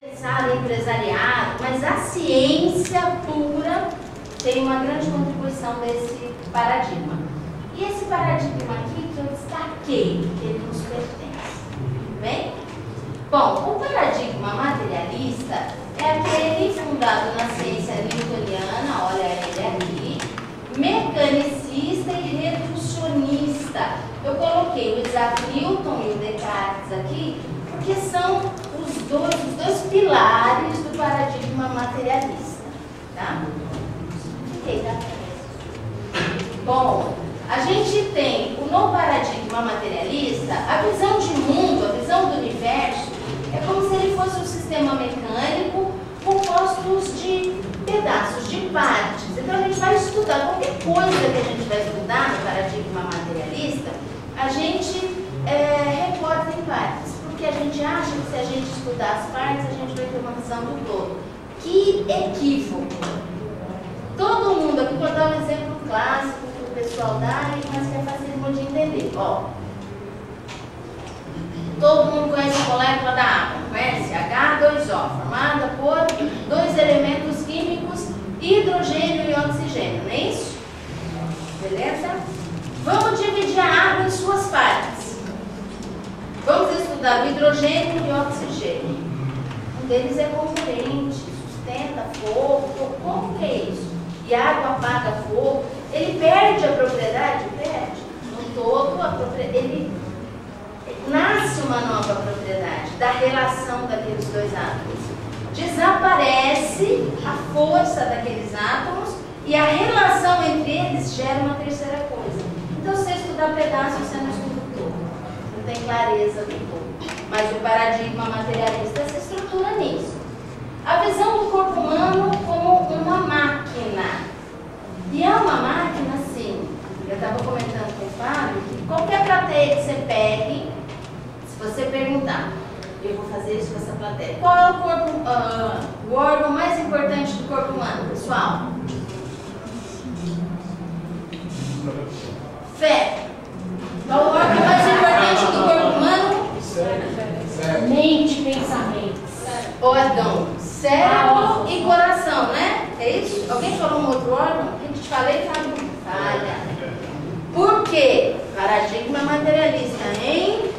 Pensar em empresariado, mas a ciência pura tem uma grande contribuição desse paradigma. E esse paradigma aqui que eu destaquei, que ele nos pertence. Bem? Bom, o paradigma materialista é aquele fundado na ciência newtoniana, olha ele aqui, mecanicista e reducionista. Eu coloquei o Isaac Newton e o Descartes aqui, porque são os dois pilares do paradigma materialista. Tá? Bom, a gente tem no paradigma materialista a visão de mundo, a visão do universo, é como se ele fosse um sistema mecânico composto de pedaços, de partes. Então a gente vai estudar qualquer coisa que a gente vai estudar no paradigma materialista, a gente recorta em partes, porque a gente acha que se a gente estudar as partes, a gente vai ter uma visão do todo. Que equívoco! Todo mundo, aqui vou dar um exemplo clássico que o pessoal dá, mas que é facílimo de entender. Ó, todo mundo conhece a molécula da água, conhece? H2O, formada por dois elementos químicos, hidrogênio e oxigênio, não é isso? Beleza? Vamos dividir a água em suas partes. Vamos estudar o hidrogênio e o oxigênio. Um deles é concorrente, sustenta fogo, como que é isso? E a água apaga fogo, ele perde a propriedade? Perde. No todo, ele nasce uma nova propriedade da relação daqueles dois átomos. Desaparece a força daqueles átomos e a relação entre eles gera uma terceira coisa. Então, se você estudar pedaço, você não estuda o todo. Não tem clareza do todo. Mas o paradigma materialista se estrutura nisso. A visão do corpo humano como uma máquina. E é uma máquina, sim. Eu estava comentando com o Fábio que qualquer plateia que você pegue, se você perguntar, eu vou fazer isso com essa plateia, qual é o órgão mais importante do corpo humano, pessoal? Fé. Qual o órgão mais importante do corpo humano? Mente, pensamento. Órgão. Cérebro e coração, né? É isso? Alguém falou um outro órgão? O que eu te falei, Fábio? Falha. Por quê? Paradigma materialista, hein?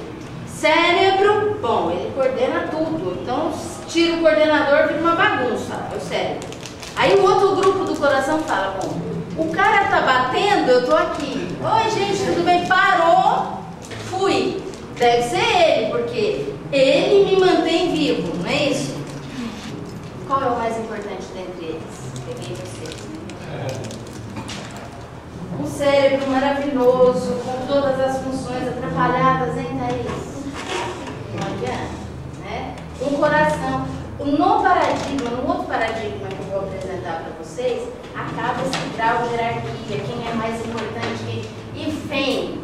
Cérebro, bom, ele coordena tudo. Então, tira o coordenador, vira uma bagunça, é o cérebro. Aí o outro grupo do coração fala, bom, o cara tá batendo, eu tô aqui. Oi, gente, tudo bem? Parou, fui. Deve ser ele, porque ele me mantém vivo, não é isso? Qual é o mais importante dentre eles? Peguei vocês. Um cérebro maravilhoso, com todas as funções atrapalhadas, hein, Thaís? Não adianta, né? Um coração. No paradigma, no outro paradigma que eu vou apresentar para vocês, acaba esse grau de hierarquia, quem é mais importante, e vem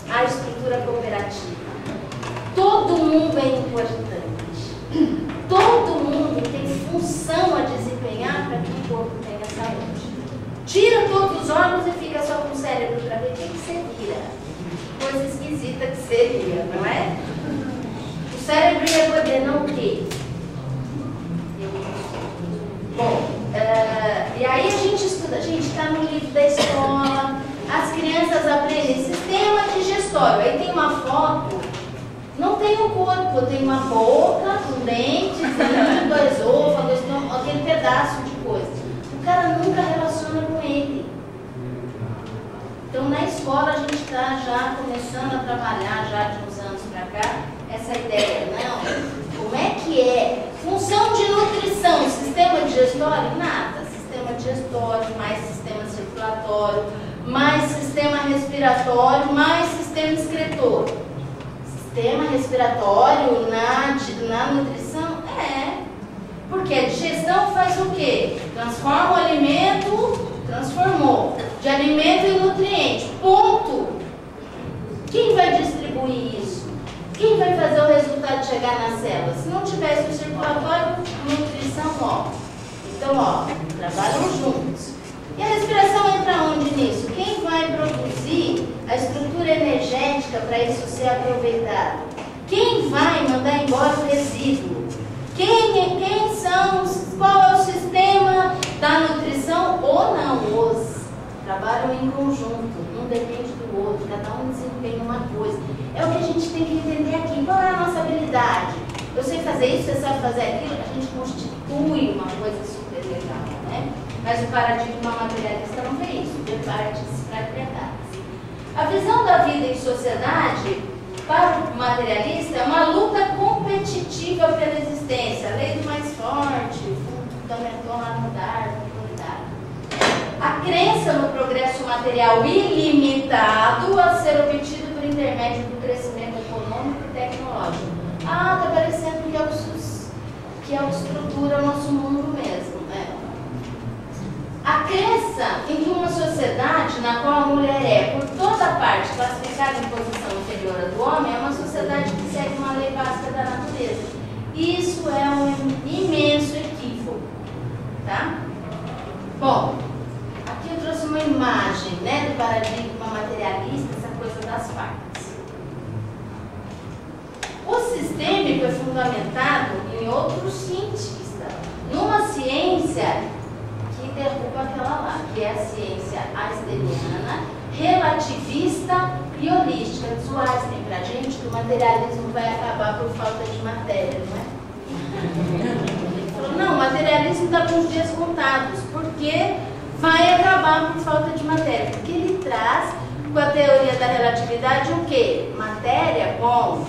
a estrutura cooperativa. Todo mundo é importante. Todo mundo tem função a desempenhar para que o corpo tenha saúde. Tira todos os órgãos e fica só com o cérebro para ver o que você vira. Coisa esquisita que seria, não é? O cérebro ia coordenar o quê? Bom, e aí a gente estuda, a gente está no livro da escola, as crianças aprendem sistema digestório. Aí tem uma foto. Não tem o corpo, tem uma boca, com dentes, língua, esôfago, aquele pedaço de coisa. O cara nunca relaciona com ele. Então, na escola, a gente está já começando a trabalhar, já de uns anos para cá, essa ideia. Não, como é que é? Função de nutrição, sistema digestório? Nada. Sistema digestório, mais sistema circulatório, mais sistema respiratório, mais sistema excretor. Sistema respiratório na nutrição? É. Porque a digestão faz o quê? Transforma o alimento, transformou. De alimento em nutriente. Ponto. Quem vai distribuir isso? Quem vai fazer o resultado chegar nas células? Se não tivesse o circulatório, nutrição, ó. Então, ó, trabalham juntos. E a respiração entra onde nisso? Quem vai produzir a estrutura energética para isso ser aproveitado? Quem vai mandar embora o resíduo? Qual é o sistema da nutrição? Ou não, os trabalham em conjunto, um depende do outro, cada um desempenha uma coisa. É o que a gente tem que entender aqui. Qual é a nossa habilidade? Eu sei fazer isso, você sabe fazer aquilo, a gente constitui uma coisa super legal, né? Mas o paradigma materialista não vê isso, vê partes fragmentadas. A visão da vida em sociedade, para o materialista, é uma luta competitiva pela existência. A lei do mais forte, fundamentou lá no Darwin. A crença no progresso material ilimitado a ser obtido por intermédio do crescimento econômico e tecnológico. Ah, está parecendo que é o que estrutura o nosso mundo mesmo, né? A crença em que uma sociedade na qual a mulher é, por toda parte, classificada em posição inferior à do homem, é uma sociedade que segue uma lei básica da natureza. Isso é um imenso equívoco, tá? Bom, aqui eu trouxe uma imagem, né, do paradigma materialista, essa coisa das partes. O sistêmico é fundamentado em outro cientista, numa ciência que derruba aquela lá, que é a ciência eisteriana, relativista e holística. Diz o Einstein pra gente que o materialismo vai acabar por falta de matéria, não é? Ele falou, não, o materialismo está com os dias contados, porque vai acabar por falta de matéria. Porque ele traz, com a teoria da relatividade, o quê? Matéria, bom,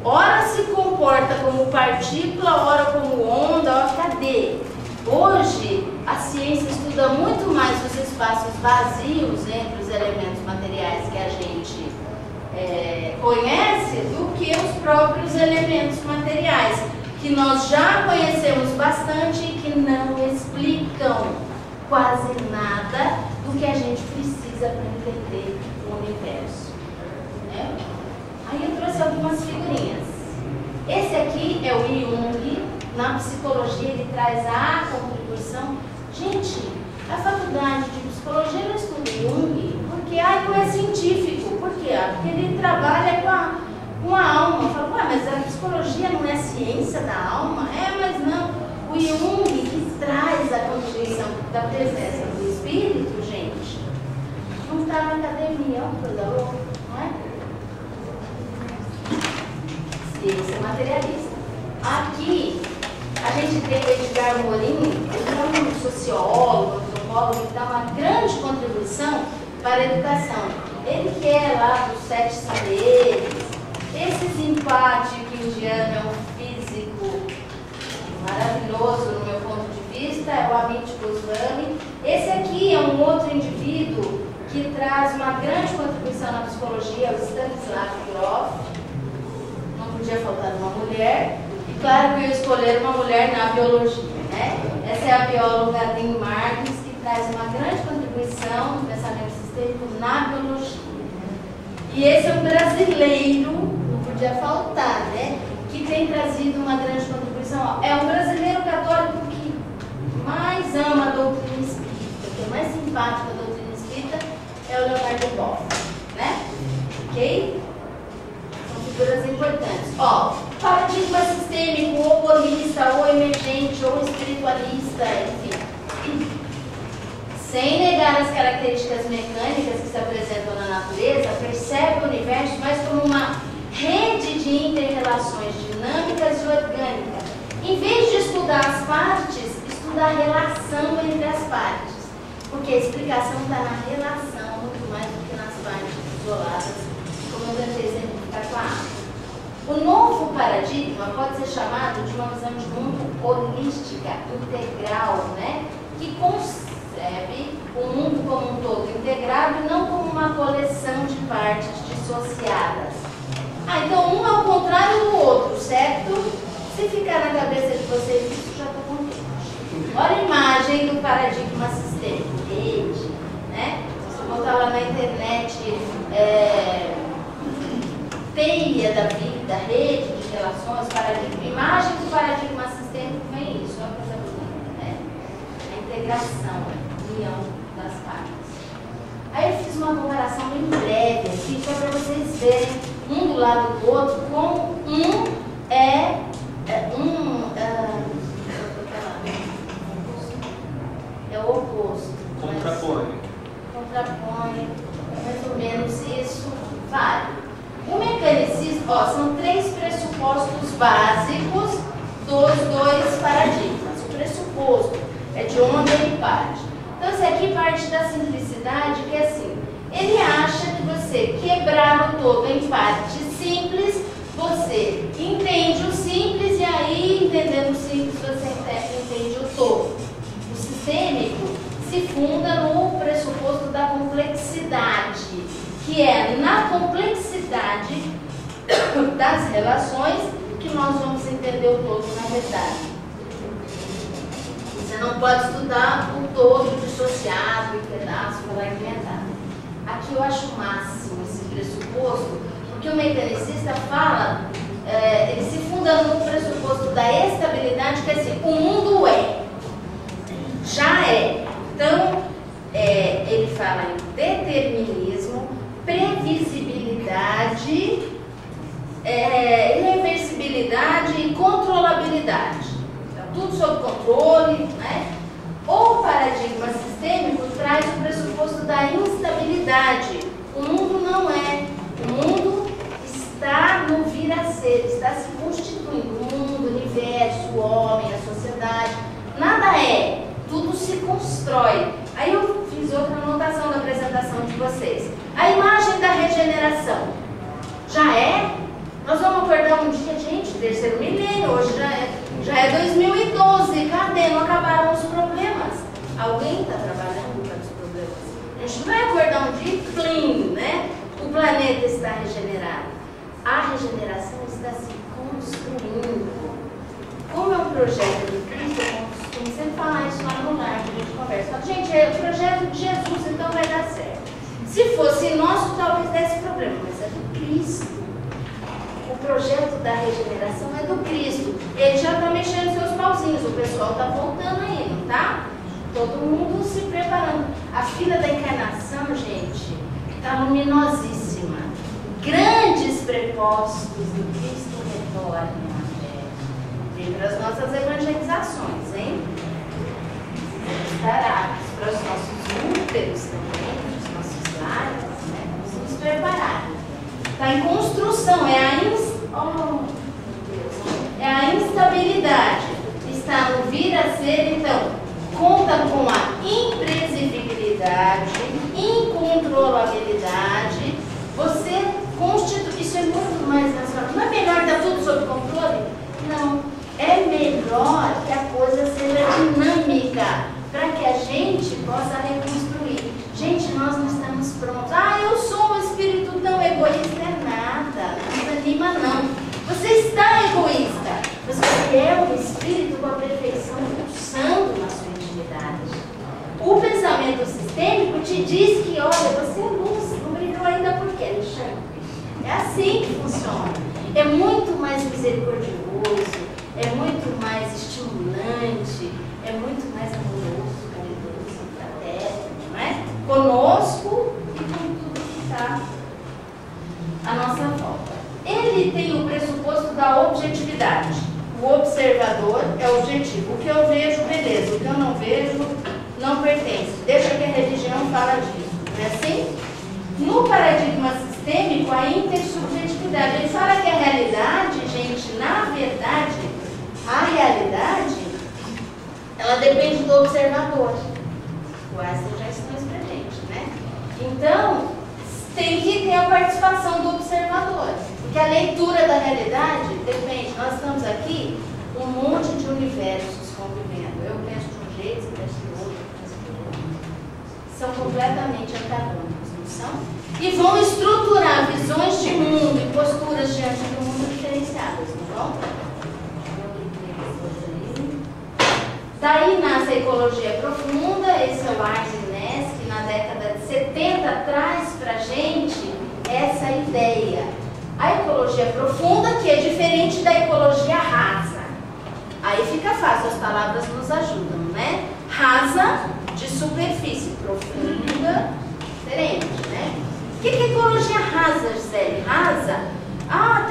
ora se comporta como partícula, ora como onda, ora cadê? Hoje, a ciência estuda muito mais os espaços vazios entre os elementos materiais que a gente conhece do que os próprios elementos materiais, que nós já conhecemos bastante e que não explicam quase nada do que a gente precisa para entender o universo, né? Aí eu trouxe algumas figurinhas. Esse aqui é o Jung. Na psicologia ele traz a contribuição. Gente, a faculdade de psicologia não estuda Jung porque não é científico. Por quê? Porque ele trabalha com a alma. Fala, mas a psicologia não é ciência da alma? Mas não. O Jung que traz a contribuição da presença do espírito, gente, não está na academia, é uma coisa louca, não é? Ciência materialista. Aqui, a gente tem o Edgar Morin, ele é um sociólogo, antropólogo, que dá uma grande contribuição para a educação. Ele que é lá dos 7 saberes, esse simpático indiano é um físico maravilhoso no meu ponto de vista, é o Amit Goswami. Esse aqui é um outro indivíduo que traz uma grande contribuição na psicologia, o Stanislav Grof. Não podia faltar uma mulher. E claro que eu escolher uma mulher na biologia, né? Essa é a bióloga Lynn Martins, que traz uma grande contribuição no pensamento sistêmico na biologia. E esse é um brasileiro, não podia faltar, né? Que tem trazido uma grande contribuição. É um brasileiro católico que mais ama a doutrina espírita, que é mais simpático à doutrina espírita, é o Leonardo Boff, né? Ok? Figuras importantes. Paradigma sistêmico, ou holista, ou emergente, ou espiritualista, enfim. Sem negar as características mecânicas que se apresentam na natureza, percebe o universo mais como uma rede de inter-relações dinâmicas e orgânicas. Em vez de estudar as partes, estuda a relação entre as partes. Porque a explicação está na relação, muito mais do que nas partes isoladas, como eu tentei exemplificar com a água. O novo paradigma pode ser chamado de uma visão de mundo holística, integral, né? Que concebe o mundo como um todo integrado e não como uma coleção de partes dissociadas. Então um é o contrário do outro, certo? Se ficar na cabeça de vocês, isso já está contente. Olha a imagem do paradigma sistêmico, rede, né? Se você botar lá na internet, teia da vida, rede de relações, paradigma, imagem do paradigma sistêmico, vem isso, é uma coisa bonita, né? A integração, a união das partes. Aí eu fiz uma comparação bem breve aqui, só para vocês verem um do lado do outro, como um são 3 pressupostos básicos dos 2 paradigmas. O pressuposto é de onde ele parte. Então, esse aqui parte da simplicidade, que é assim, ele acha que você quebrar o todo em partes simples, você entende o simples e aí, entendendo o simples, você entende o todo. O sistêmico se funda no pressuposto da complexidade, que é na complexidade das relações que nós vamos entender o todo na verdade. Você não pode estudar o todo dissociado, em pedaços, para inventar. Aqui eu acho o máximo esse pressuposto, porque o mecanicista fala, ele se funda no pressuposto da estabilidade, que é assim, o mundo já é. Então, ele fala em determinismo, previsibilidade, reversibilidade e controlabilidade. Então, tudo sob controle, né? O paradigma sistêmico traz o pressuposto da instabilidade. O mundo não é. O mundo está no vir a ser, está se constituindo. O mundo, o universo, o homem, a sociedade, nada é. Tudo se constrói. Aí eu fiz outra anotação da apresentação de vocês. A imagem da regeneração. Já é? Nós vamos acordar um dia, gente, terceiro milênio, hoje já é 2012. Cadê? Não acabaram os problemas. Alguém está trabalhando para os problemas. A gente não vai acordar um dia clean, né? O planeta está regenerado. A regeneração está se construindo. Como é um projeto de Cristo, eu costumo sempre falar isso lá no lar, que a gente conversa. Fala, gente, é o projeto de Jesus, então vai dar certo. Se fosse nosso, talvez desse problema, mas é do Cristo. O projeto da regeneração é do Cristo. Ele já está mexendo seus pauzinhos, o pessoal está voltando aí, não tá? Todo mundo se preparando. A fila da encarnação, gente, está luminosíssima. Grandes prepostos do Cristo retornam à terra. Para as nossas evangelizações, hein? Estará para os nossos úteros também, para os nossos lares, né? Vamos nos preparar. Está em construção, é a instabilidade. Está no vir a ser, então, conta com a imprevisibilidade, incontrolabilidade. Você constitui, isso é muito mais nacional. Não é melhor dar tudo sob controle? Não. É melhor que a coisa seja dinâmica, para que a gente possa reconstruir. Gente, nós não estamos prontos. Eu sou um espírito tão egoísta. É nada, não desanima não. Você está egoísta, mas você é um espírito com a perfeição pulsando na sua intimidade. O pensamento sistêmico te diz que, olha, você é luz, não brilhou ainda por quê, Alexandre? É assim que funciona. É muito mais misericordioso, é muito mais estimulante, é muito mais amoroso, caridoso, fraterno, não é? Conosco e com tudo que está à nossa volta. Ele tem o pressuposto da objetividade. O observador é objetivo. O que eu vejo, beleza. O que eu não vejo, não pertence. Deixa que a religião fala disso. Não é assim? No paradigma sistêmico, a intersubjetividade. Ele fala que a realidade, gente, na verdade, a realidade, ela depende do observador. O Einstein já ensinou isso pra gente, né? Então, tem que ter a participação do observador. Porque a leitura da realidade depende. Nós estamos aqui, um monte de universos convivendo. Eu penso de um jeito, você pensa de outro, eu penso de outro. São completamente antagônicos, não são? E vão estruturar visões de mundo e posturas diante do mundo diferenciadas, não vão? Daí nasce a ecologia profunda. Esse é o Ars Ness, que na década de 70 traz para a gente essa ideia. A ecologia profunda, que é diferente da ecologia rasa. Aí fica fácil, as palavras nos ajudam, né? Rasa, de superfície, profunda, diferente, né? O que é ecologia rasa, Gisele? Rasa?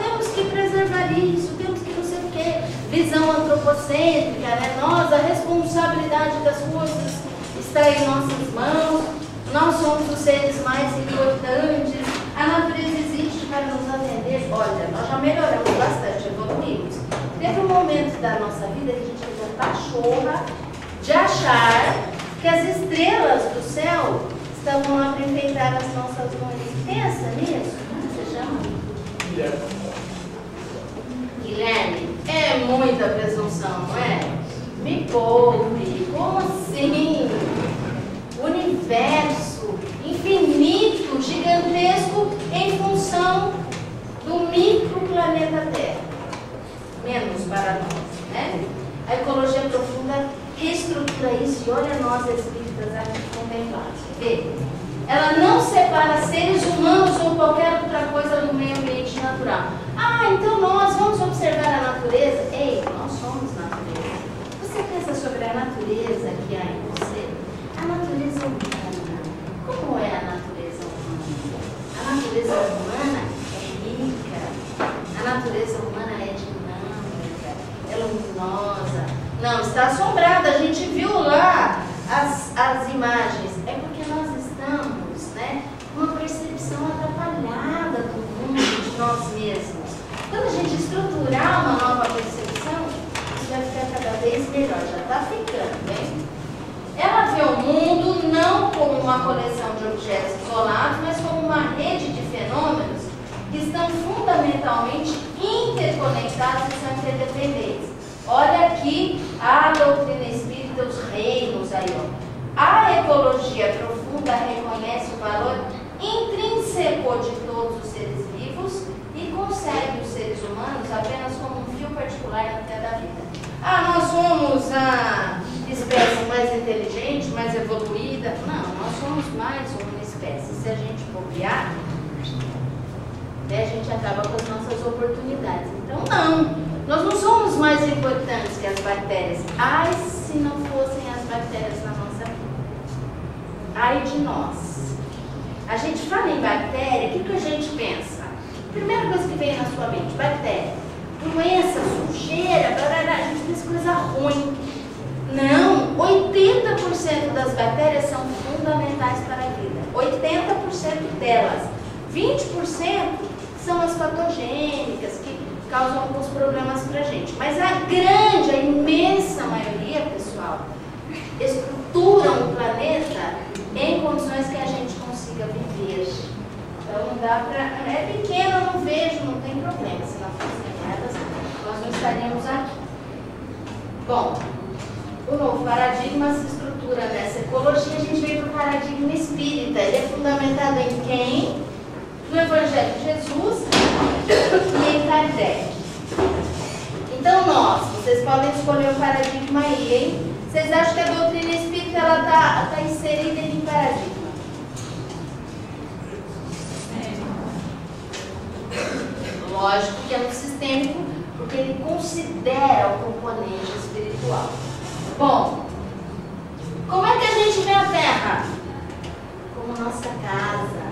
Temos que preservar isso, temos que não sei o quê. Visão antropocêntrica, né? Nós, a responsabilidade das coisas está em nossas mãos, nós somos os seres mais importantes, a natureza existe para nos atender. Olha, nós já melhoramos bastante, evoluímos. Teve um momento da nossa vida que a gente fez a pachorra de achar que as estrelas do céu estavam lá para enfeitar as nossas mães. Pensa nisso? Como você chama? Guilherme, é muita presunção, não é? Me poupe, como assim? Universo infinito, gigantesco, em função do microplaneta Terra. Menos para nós, né? A ecologia profunda reestrutura isso e olha nós espíritas aqui contemplados. Vê? Ela não separa seres humanos ou qualquer outra coisa do meio ambiente natural. Ah, então nós vamos observar a natureza? Ei, nós somos natureza. Você pensa sobre a natureza que há em você? A natureza humana. Como é a natureza humana? A natureza humana é rica. A natureza humana é dinâmica, é luminosa. Não, está assombrada. A gente viu lá as imagens. É porque nós estamos, né, com uma percepção atrapalhada do mundo, de nós mesmos. Quando a gente estruturar uma nova percepção, isso vai ficar cada vez melhor. Já está ficando, hein? Ela vê o mundo não como uma coleção de objetos isolados, mas como uma rede de fenômenos que estão fundamentalmente interconectados e são interdependentes. Olha aqui a doutrina espírita, os reinos aí, ó. A ecologia profunda reconhece o valor intrínseco de todos os seres vivos e concebe os seres humanos apenas como um fio particular na terra da vida. Ah, nós somos a espécie mais inteligente, mais evoluída. Não, nós somos mais uma espécie. Se a gente bobear, a gente acaba com as nossas oportunidades. Então, não. Nós não somos mais importantes que as bactérias. Ai, se não fossem as bactérias na nossa vida. Ai de nós. A gente fala em bactéria, o que a gente pensa? Primeira coisa que vem na sua mente, bactéria. Doença, sujeira, barará, a gente pensa coisa ruim. Não, 80% das bactérias são fundamentais para a vida. 80% delas. 20% são as patogênicas, que causam alguns problemas para a gente. Mas a grande, a imensa maioria, pessoal, estruturam o planeta em condições que a gente consiga viver. Então não dá para... É pequeno, eu não vejo, não tem problema. Se não fossem elas, nós não estaríamos aqui. Bom, o novo paradigma se estrutura nessa ecologia. A gente veio para o paradigma espírita. Ele é fundamentado em quem? No Evangelho de Jesus e em Kardec. Então vocês podem escolher o paradigma aí, hein? Vocês acham que a doutrina espírita está inserida em que paradigma? Lógico que é um sistêmico, porque ele considera o componente espiritual. Bom, como é que a gente vê a Terra? Como nossa casa,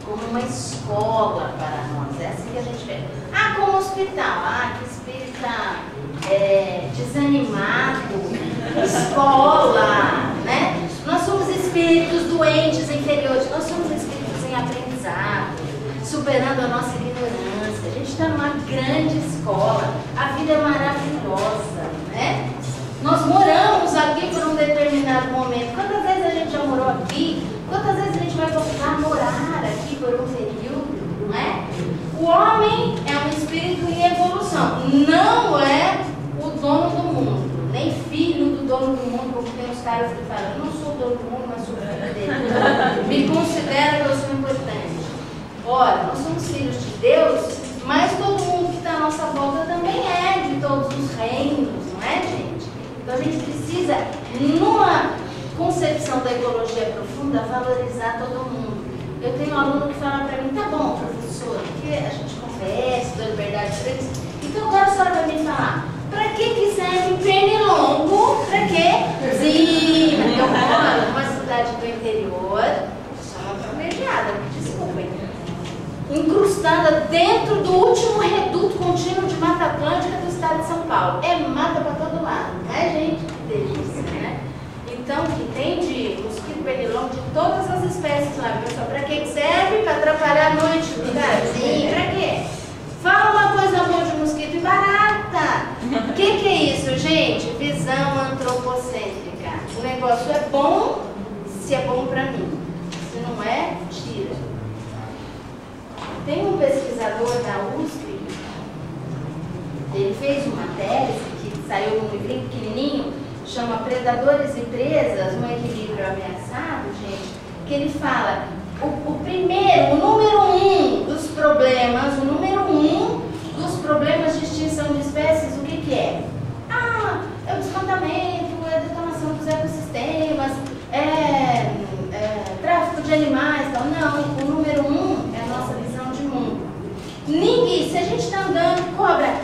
como uma escola para nós. É assim que a gente vê. Ah, como hospital. Ah, que espírita desanimado. Escola, né? Nós somos espíritos doentes inferiores. Nós somos espíritos em aprendizado, superando a nossa ignorância. A gente está numa grande escola. A vida é maravilhosa, né? Nós moramos aqui por um determinado momento. Quantas vezes a gente já morou aqui? Quantas vezes a gente vai voltar a morar aqui por um período, não é? O homem é um espírito em evolução. Não é o dono do mundo, nem filho do dono do mundo, como tem os caras que falam, eu não sou o dono do mundo, mas sou filho dele. Me considero que eu sou importante. Ora, nós somos filhos de Deus, mas todo mundo que está à nossa volta também é de todos os reinos, não é, gente? Então a gente precisa, numa concepção da ecologia profunda, valorizar todo mundo. Eu tenho um aluno que fala para mim, tá bom, professor, porque a gente conversa, dou liberdade para eles, então agora a senhora vai me falar, para que serve pernilongo? Para quê? Sim, eu moro numa cidade do interior, sou uma privilegiada, me desculpem, incrustada dentro do último reduto contínuo de Mata Atlântica do estado de São Paulo. É mata para todo lado, né, gente? Que delícia, né? Então, que tem de mosquito pernilongo de todas as espécies lá, pessoal. Para que serve? Para atrapalhar a noite do lugar? Sim, para quê? Gente, visão antropocêntrica. O negócio é bom se é bom para mim. Se não é, tira. Tem um pesquisador da USP, ele fez uma tese que saiu num livrinho pequenininho, chama Predadores e Presas, um equilíbrio ameaçado, gente, que ele fala, o número um dos problemas, de extinção de espécies, o que é? É o desmatamento, é a detonação dos ecossistemas, tráfico de animais, tal. Não, o número um é a nossa visão de mundo. Ninguém, se a gente está andando, cobra,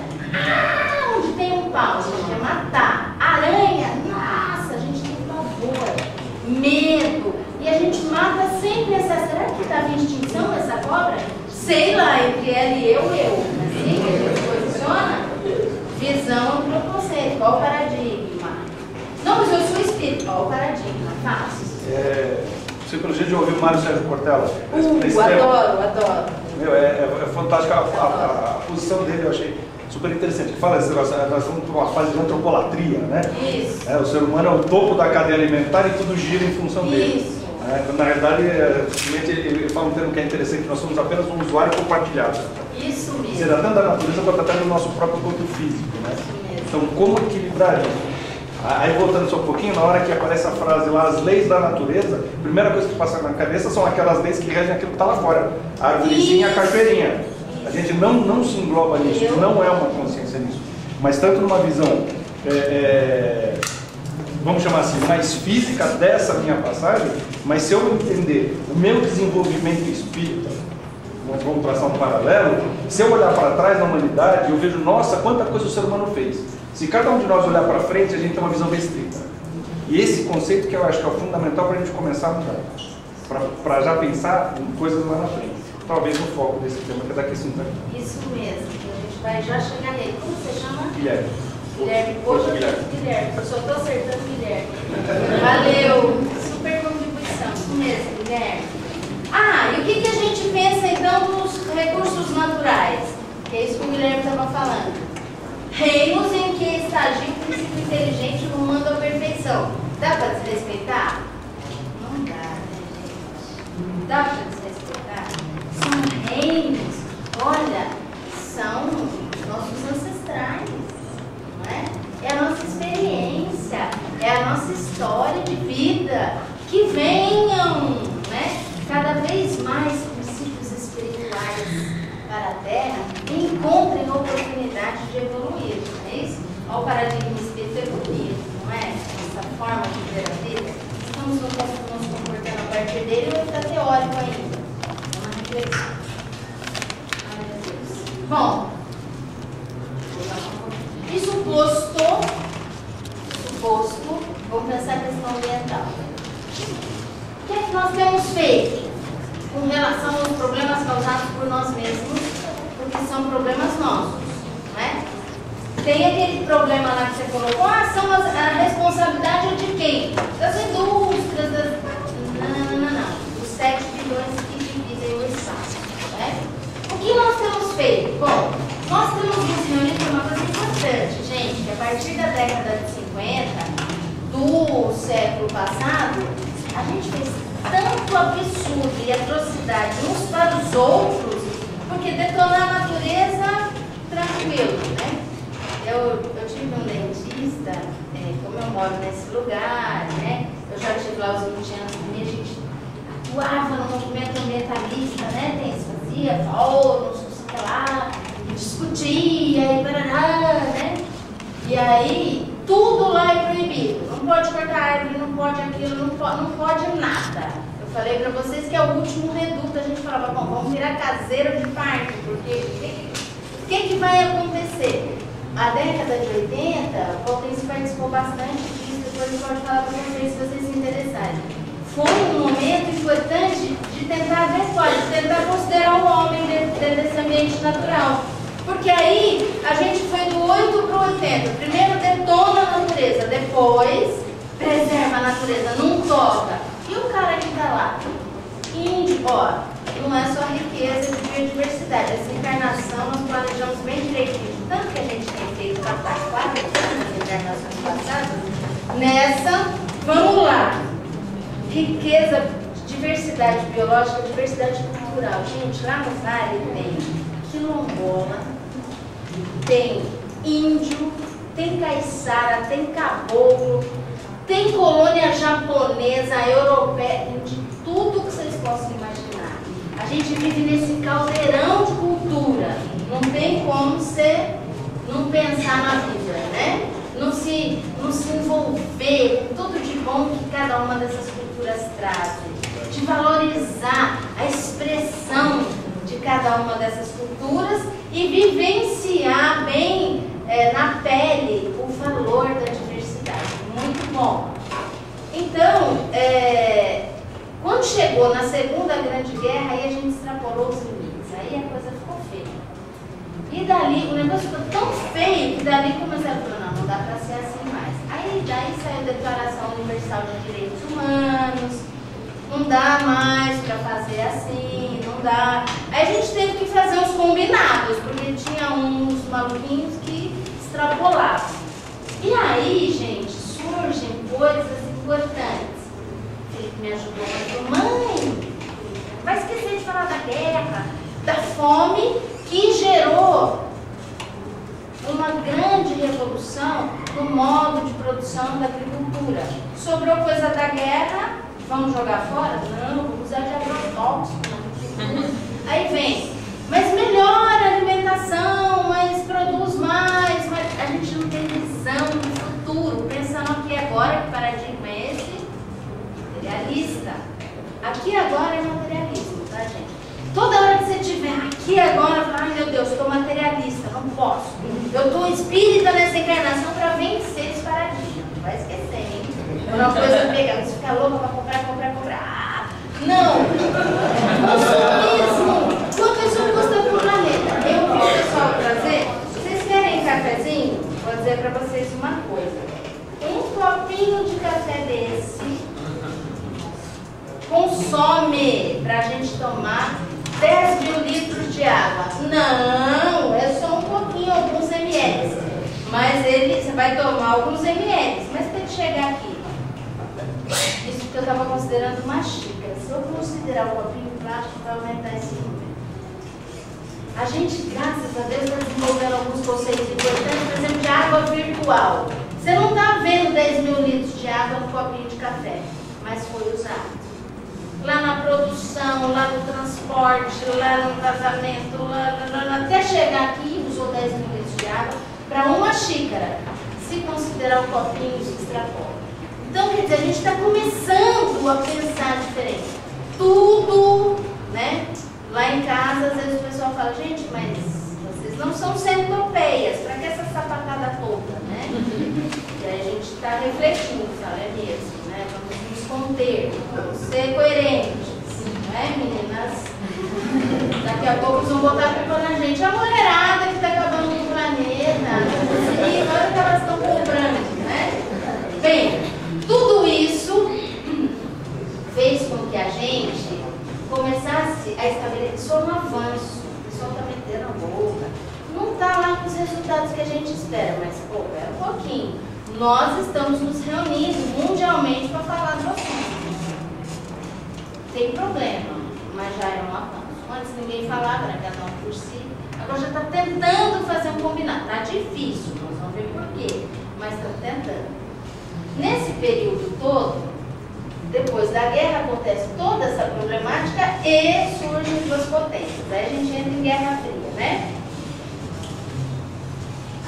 onde tem um pau, a gente quer matar. Aranha, nossa, a gente tem pavor, medo. E a gente mata sem pensar, será que estava em extinção essa cobra? Sei lá, entre ela e eu. Assim que a gente posiciona, visão antropocêntrica, qual o paradigma? Não, mas eu sou espírito, qual o paradigma? Fácil. Você, pelo jeito, já ouviu o Mário Sérgio Cortella? Adoro. Meu, é fantástico a posição dele, eu achei super interessante. Que fala, nós vamos para uma fase de antropolatria, né? Isso. O ser humano é o topo da cadeia alimentar e tudo gira em função dele. Isso. Na realidade, simplesmente ele fala um termo que é interessante, nós somos apenas um usuário compartilhado. Isso mesmo. Seja tanto da natureza quanto até do nosso próprio corpo físico, né? Então, como equilibrar isso? Aí, voltando só um pouquinho, na hora que aparece a frase lá, as leis da natureza, a primeira coisa que passa na cabeça são aquelas leis que regem aquilo que está lá fora. A árvorezinha e a carpeirinha. A gente não se engloba nisso, não é uma consciência nisso. Mas tanto numa visão, vamos chamar assim, mais física dessa minha passagem, mas se eu entender o meu desenvolvimento espírita, vamos traçar um paralelo, se eu olhar para trás na humanidade, eu vejo, nossa, quanta coisa o ser humano fez. Se cada um de nós olhar para frente, a gente tem uma visão restrita. E esse conceito que eu acho que é o fundamental para a gente começar a mudar. Para já pensar em coisas lá na frente. Talvez no foco desse tema, que é da questão da... Isso mesmo, a gente vai já chegar nele. Como você chama? Guilherme. Hoje Guilherme. Eu só estou acertando Guilherme. Valeu. Super contribuição. Isso mesmo, Guilherme. E o que a gente pensa então dos recursos naturais? Que é isso que o Guilherme estava falando. Reinos em que estagia o princípio inteligente rumando à perfeição. Dá para desrespeitar? Não dá, né, gente? Dá para desrespeitar? São reinos, olha, são nossos ancestrais, não é? É a nossa experiência, é a nossa história de vida. Que venham, né, cada vez mais princípios espirituais para a Terra e encontrem oportunidade de evoluir, não é isso? Olha o paradigma espírita evoluir, não é? Essa forma de ver a vida. Estamos nos comportando a partir dele ou está teórico ainda? É uma reflexão. Ai, meu Deus. Bom, isso posto, vamos pensar a questão ambiental. O que é que nós temos feito com relação aos problemas causados por nós mesmos, porque são problemas nossos, não é? Tem aquele problema lá que você colocou, a responsabilidade é de quem? Das indústrias, não. Os 7 bilhões que dividem o espaço, né? O que nós temos feito? Bom, nós temos nos reunido com uma coisa importante, gente, que a partir da década de 50 do século passado, a gente fez tanto absurdo e atrocidade uns para os outros, porque detonar a natureza, tranquilo, né? Eu tive um dentista, como eu moro nesse lugar, né? Eu já tive lá os 20 anos também, a gente atuava no movimento ambientalista, né? Fazia fóruns, não sei o que lá, discutia e parará, né? E aí, tudo lá é proibido. Não pode cortar árvore, não pode aquilo, não pode nada. Eu falei para vocês que é o último reduto. A gente falava, bom, vamos virar caseiro de parque, porque o que vai acontecer? A década de 80, o Paulinho participou bastante disso, depois ele pode falar para vocês se vocês se interessarem. Foi um momento importante de tentar adequar, de tentar considerar o homem dentro desse ambiente natural. Porque aí a gente foi do 8 para o 80. Primeiro detona a natureza, depois preserva a natureza, não toca. E o cara que está lá? Índio, ó, não é só riqueza de biodiversidade. Essa encarnação nós planejamos bem direitinho. Tanto que a gente tem feito para 4 encarnações nessa, vamos lá. Riqueza, diversidade biológica, diversidade cultural. Gente, lá no Vale tem quilombola, tem índio, tem caiçara, tem caboclo, tem colônia japonesa, europeia, tem de tudo que vocês possam imaginar. A gente vive nesse caldeirão de cultura. Não tem como você não pensar na vida, né? Não se envolver com tudo de bom que cada uma dessas culturas traz. De valorizar a expressão de cada uma dessas culturas e vivenciar bem na pele o valor da diversidade. Muito bom. Então, quando chegou na Segunda Grande Guerra, aí a gente extrapolou os limites. Aí a coisa ficou feia. E dali, o negócio ficou tão feio que dali começaram a falar, não dá para ser assim mais. Aí daí saiu a Declaração Universal de Direitos Humanos, não dá mais para fazer assim, não dá. Aí a gente teve que fazer uns combinados, porque tinha uns maluquinhos que extrapolavam. E aí, gente, surgem coisas importantes. Felipe me ajudou, mas mãe, vai esquecer de falar da guerra, da fome, que gerou uma grande revolução no modo de produção da agricultura. Sobrou coisa da guerra, vamos jogar fora? Não, vamos usar de agrotóxico na agricultura. Aí vem, mas melhora a alimentação, mas produz mais, mas a gente não tem visão do futuro, pensando aqui agora, que paradigma é esse? Materialista. Aqui agora é materialismo, tá, gente? Toda hora que você estiver aqui agora, fala, ai meu Deus, estou materialista, não posso. Eu estou espírita nessa encarnação para vencer esse paradigma. Não vai esquecer, hein? Quando uma coisa pega, você fica louca para comprar. Não! Consumismo! Quanto isso custa para o planeta? Eu vi o pessoal trazer. Vocês querem cafezinho? Vou dizer para vocês uma coisa. Um copinho de café desse consome para a gente tomar 10 mil litros de água. Não, é só um pouquinho, alguns ml. Mas você vai tomar alguns ml. Mas para ele chegar aqui, isso que eu estava considerando uma xícara. Se eu considerar o copinho plástico, vai aumentar esse número. A gente, graças a Deus, está desenvolvendo alguns conceitos importantes, por exemplo, de água virtual. Você não está vendo 10 mil litros de água no copinho de café, mas foi usado. Lá na produção, lá no transporte, lá no casamento, até chegar aqui, usou 10 mil litros de água para uma xícara. Se considerar o copinho, se extrapola. Então, quer dizer, a gente está começando a pensar diferente. Tudo, né? Lá em casa, às vezes o pessoal fala, gente, mas vocês não são centopeias, para que essa sapatada toda, né? E aí a gente está refletindo, fala, é mesmo, né? Vamos nos conter, vamos ser coerentes, não é, meninas? Daqui a pouco eles vão botar a culpa na gente. A mulherada que está acabando com o planeta, olha o que elas estão comprando, né? Bem, tudo isso fez com que a gente começasse a estabelecer um avanço. O pessoal está metendo a boca. Não está lá com os resultados que a gente espera, mas, pô, pera um pouquinho. Nós estamos nos reunindo mundialmente para falar do assunto. Tem problema, mas já é um avanço. Antes ninguém falava, né, cada um por si. Agora já está tentando fazer um combinado. Está difícil, nós vamos ver por quê, mas está tentando. Nesse período todo, depois da guerra, acontece toda essa problemática e surgem duas potências. Aí a gente entra em Guerra Fria, né?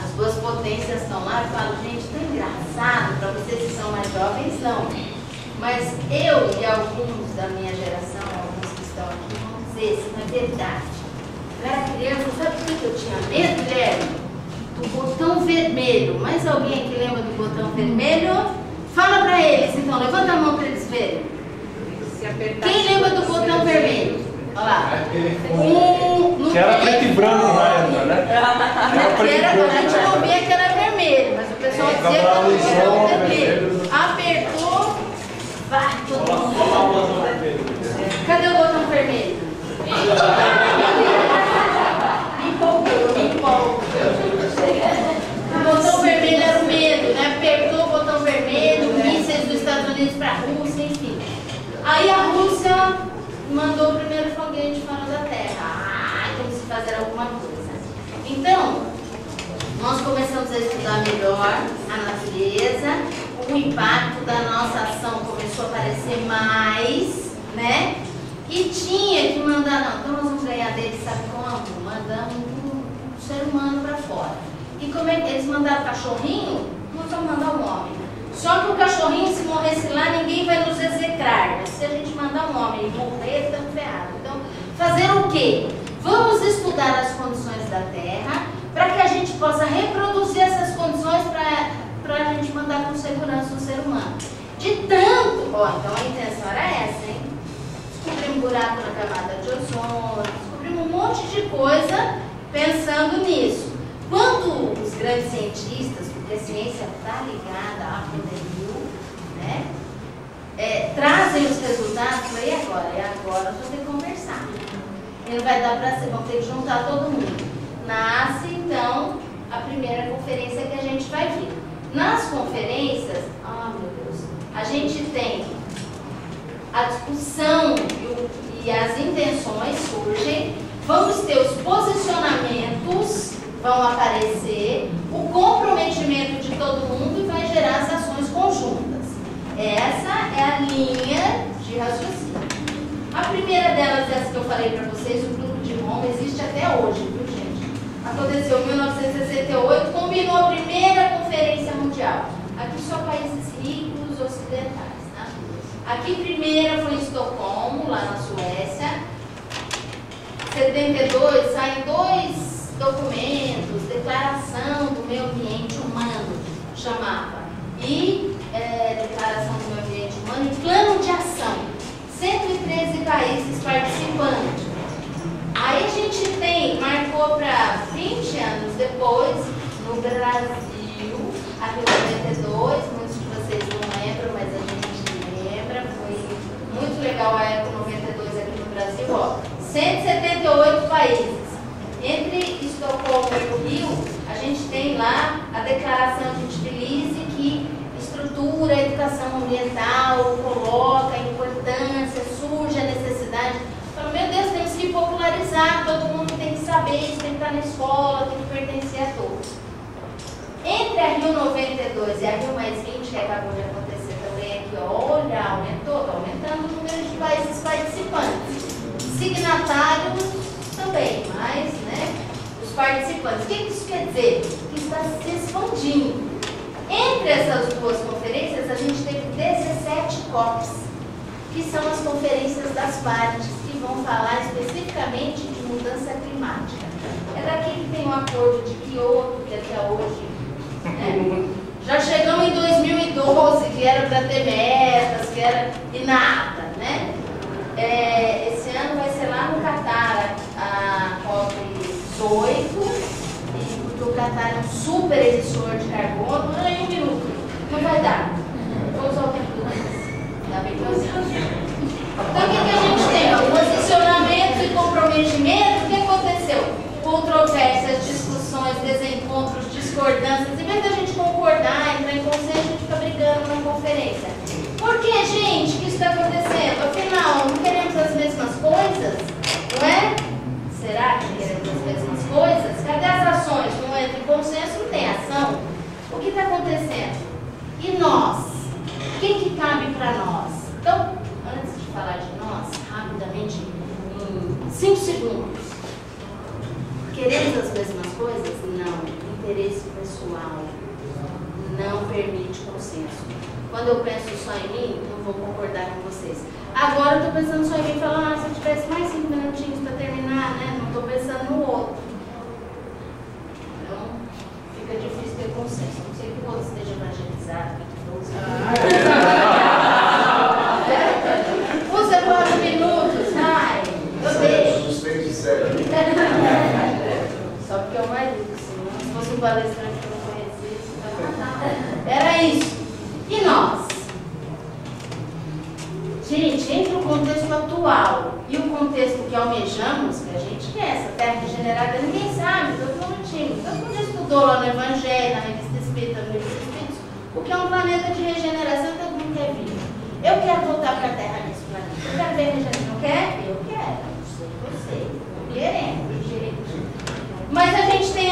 As duas potências estão lá e falam, gente, tá engraçado, para vocês que são mais jovens, não. Mas eu e alguns da minha geração, alguns que estão aqui, vão dizer, isso não é verdade. Eu era criança, sabe por que eu tinha medo, Guilherme? Do botão vermelho. Mais alguém que lembra do botão vermelho? Fala para eles, então, levanta a mão para eles verem. Quem lembra do botão vermelho? Olha lá. Que era preto e branco na época, né? A gente não via que era vermelho, mas o pessoal dizia que era o botão vermelho. Apertou, vai todo mundo. Cadê o botão vermelho? Me empolgou. O botão vermelho era o medo, né? Apertou o botão vermelho, Então, nós começamos a estudar melhor a natureza, o impacto da nossa ação começou a aparecer mais, né? E tinha que mandar, não, então nós vamos ganhar dele, sabe como? Mandamos um ser humano para fora. E como é que eles mandaram cachorrinho? Nós vamos mandar um homem. Só que o cachorrinho, se morresse lá, ninguém vai nos execrar. Mas se a gente mandar um homem e morrer, estamos ferrados. Então, fazer o quê? Vamos estudar as condições da Terra para que a gente possa reproduzir essas condições para a gente mandar com segurança o ser humano. De tanto, ó, então a intenção era essa, hein? Descobrimos buraco na camada de ozônio, descobrimos um monte de coisa pensando nisso. Quando os grandes cientistas, porque a ciência está ligada à pandemia, né, trazem os resultados, e agora? Nós vamos ter que conversar. E não vai dar para ser, vamos ter que juntar todo mundo. Nasce, então, a primeira conferência que a gente vai ver. Nas conferências, meu Deus, a gente tem a discussão e as intenções surgem, vamos ter os posicionamentos, vão aparecer, o comprometimento de todo mundo e vai gerar as ações conjuntas. Essa é a linha de raciocínio. A primeira delas, essa que eu falei para vocês, o Clube de Roma, existe até hoje, viu, gente? Aconteceu em 1968, combinou a primeira conferência mundial. Aqui só países ricos ocidentais, tá? Aqui primeira foi em Estocolmo, lá na Suécia. 72, saem 2 documentos, Declaração do Meio Ambiente Humano, chamava, e Declaração do Meio Ambiente Humano e Plano de Ação. 113 países participando. Aí a gente marcou para 20 anos depois, no Brasil, aqui em 92, muitos de vocês não lembram, mas a gente lembra, foi muito legal a Eco 92 aqui no Brasil, ó. 178 países. Entre Estocolmo e o Rio, a gente tem lá a Declaração de Tbilisi, que estrutura a educação ambiental, coloca a importância, surge a necessidade. Fala, meu Deus, temos que popularizar, todo mundo tem que saber, isso tem que estar na escola, tem que pertencer a todos. Entre a Rio 92 e a Rio mais 20, que acabou de acontecer também aqui, olha, aumentou, está aumentando o número de países participantes. Signatários também, mas, né, os participantes. O que isso quer dizer? Que está se expandindo. Entre essas duas conferências, a gente teve 17 COPs, que são as conferências das partes, que vão falar especificamente de mudança climática. É daqui que tem o acordo de Kyoto, que até hoje, né? Já chegamos em 2012, que era para ter metas, que era e nada, né? Esse ano vai ser lá no Catar, a COP18, porque o Catar é um super emissor de carbono. Em 1 minuto, não vai dar. Vou usar o tempo do mês. Ainda bem que eu sei. Então, o que a gente tem? O posicionamento e comprometimento. O que aconteceu? Controvérsias, discussões, desencontros, discordâncias. Em vez da gente concordar, entrar em consenso, a gente fica brigando na conferência. Por que, gente, que isso está acontecendo? Afinal, não queremos as mesmas coisas? Não é? Será que queremos as mesmas coisas? Cadê as ações? Não entra em consenso, não tem ação. O que está acontecendo? E nós? O que cabe para nós? Então, antes de falar de nós, rapidamente, em 5 segundos. Queremos as mesmas coisas? Não. Interesse pessoal não permite consenso. Quando eu penso só em mim, não vou concordar com vocês. Agora eu estou pensando só em mim e falando, se eu tivesse mais 5 minutinhos para terminar, né? Não estou pensando no outro. Então, fica difícil ter consenso. Não sei que o outro esteja evangelizado. Usa 4 minutos, ai, eu deixo. Só porque é o marido, se fosse um palestrante que eu não conhecia, era isso. E nós? Gente, entre o contexto atual e o contexto que almejamos, que a gente quer, essa terra regenerada, ninguém sabe, todo mundo estudou lá no Evangelho, na Revista Espírita, no Livro dos Espíritos, o que é um planeta de regeneração, todo mundo quer vir. Eu quero voltar para a Terra nesse planeta. Eu quero ver a regeneração. Não quer? Eu quero. Não sei você. Não queremos. Mas a gente tem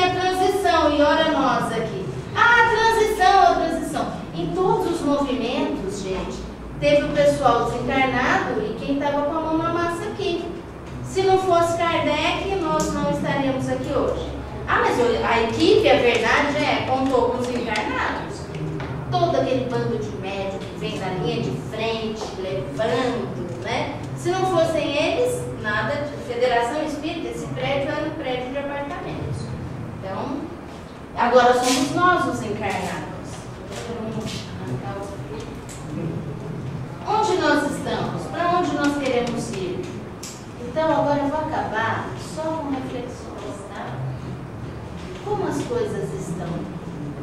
Teve o pessoal desencarnado e quem estava com a mão na massa aqui. Se não fosse Kardec, nós não estaríamos aqui hoje. Ah, mas a equipe, a verdade contou com os encarnados. Todo aquele bando de médicos que vem na linha de frente, levando, né? Se não fossem eles, nada de Federação Espírita, esse prédio era um prédio de apartamentos. Então, agora somos nós os encarnados. Onde nós estamos? Para onde nós queremos ir? Então, agora eu vou acabar só com reflexões, tá? Como as coisas estão?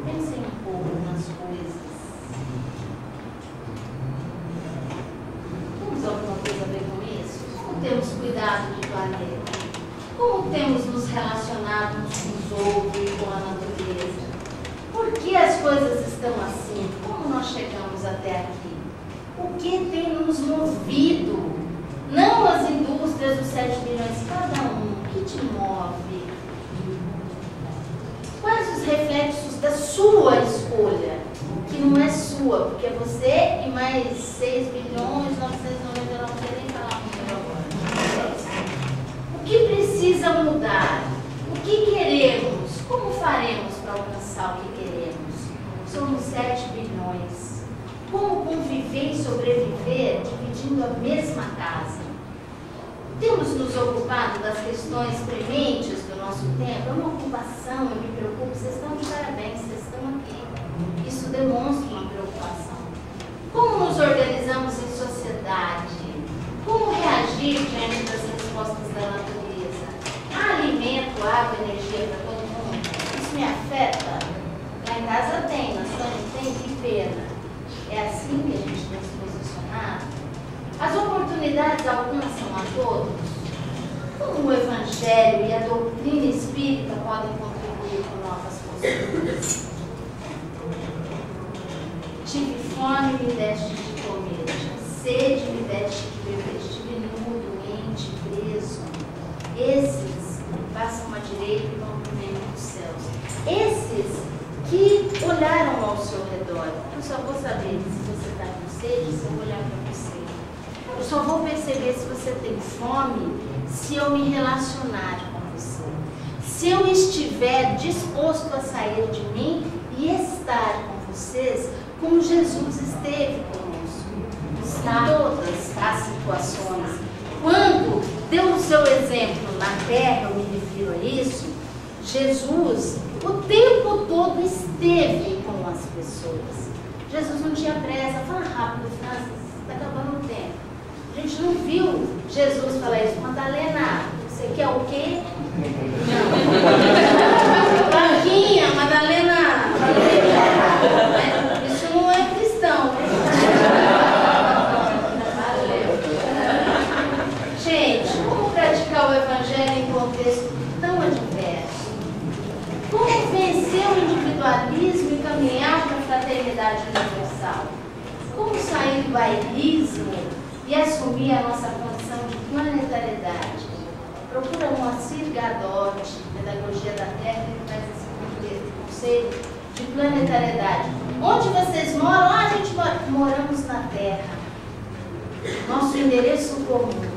Pensem um pouco nas coisas. Temos alguma coisa a ver com isso? Como temos cuidado do planeta? Como temos nos relacionado uns com os outros e com a natureza? Por que as coisas estão assim? Como nós chegamos até aqui? O que tem nos movido? Não as indústrias dos 7 bilhões, cada um. O que te move? Quais os reflexos da sua escolha? Que não é sua, porque é você e mais 6 bilhões, 999, não quero nem falar muito agora. O que precisa mudar? O que queremos? Como faremos para alcançar o que queremos? Somos 7 bilhões. Como conviver e sobreviver dividindo a mesma casa? Temos nos ocupado das questões prementes do nosso tempo? É uma ocupação, eu me preocupo. Vocês estão de parabéns, vocês estão aqui. Isso demonstra uma preocupação. Como nos organizamos em sociedade? Como reagir diante das respostas da natureza? Há alimento, água, energia para todo mundo? Isso me afeta? Lá em casa tem, na sua não tem? Que pena. É assim que a gente tem se posicionado? As oportunidades alcançam a todos? Como o Evangelho e a doutrina espírita podem contribuir com novas posturas? Tive fome, me deste de comer. Tive sede, me deste de beber. Estive nu, doente, preso. Esses passam à direita e vão para o reino dos céus. Esses que olharam ao seu redor. Eu só vou saber se você está com sede, se eu olhar para você. Eu só vou perceber se você tem fome, se eu me relacionar com você. Se eu estiver disposto a sair de mim e estar com vocês, como Jesus esteve conosco. Em todas as situações. Quando deu o seu exemplo na terra, eu me refiro a isso, Jesus o tempo todo esteve com as pessoas. Jesus não tinha pressa. Fala rápido, está acabando o tempo. A gente não viu Jesus falar isso. Madalena, você quer o quê? Blanquinha, Madalena. Isso não é cristão. Gente, como praticar o Evangelho em contexto tão adverso? Como vencer o individualismo e caminhar para a fraternidade universal? Como sair do bairrismo e assumir a nossa condição de planetariedade? Procura Moacir Gadotti, Pedagogia da Terra, ele faz esse conceito de planetariedade. Onde vocês moram? A gente moramos na Terra. Nosso endereço comum.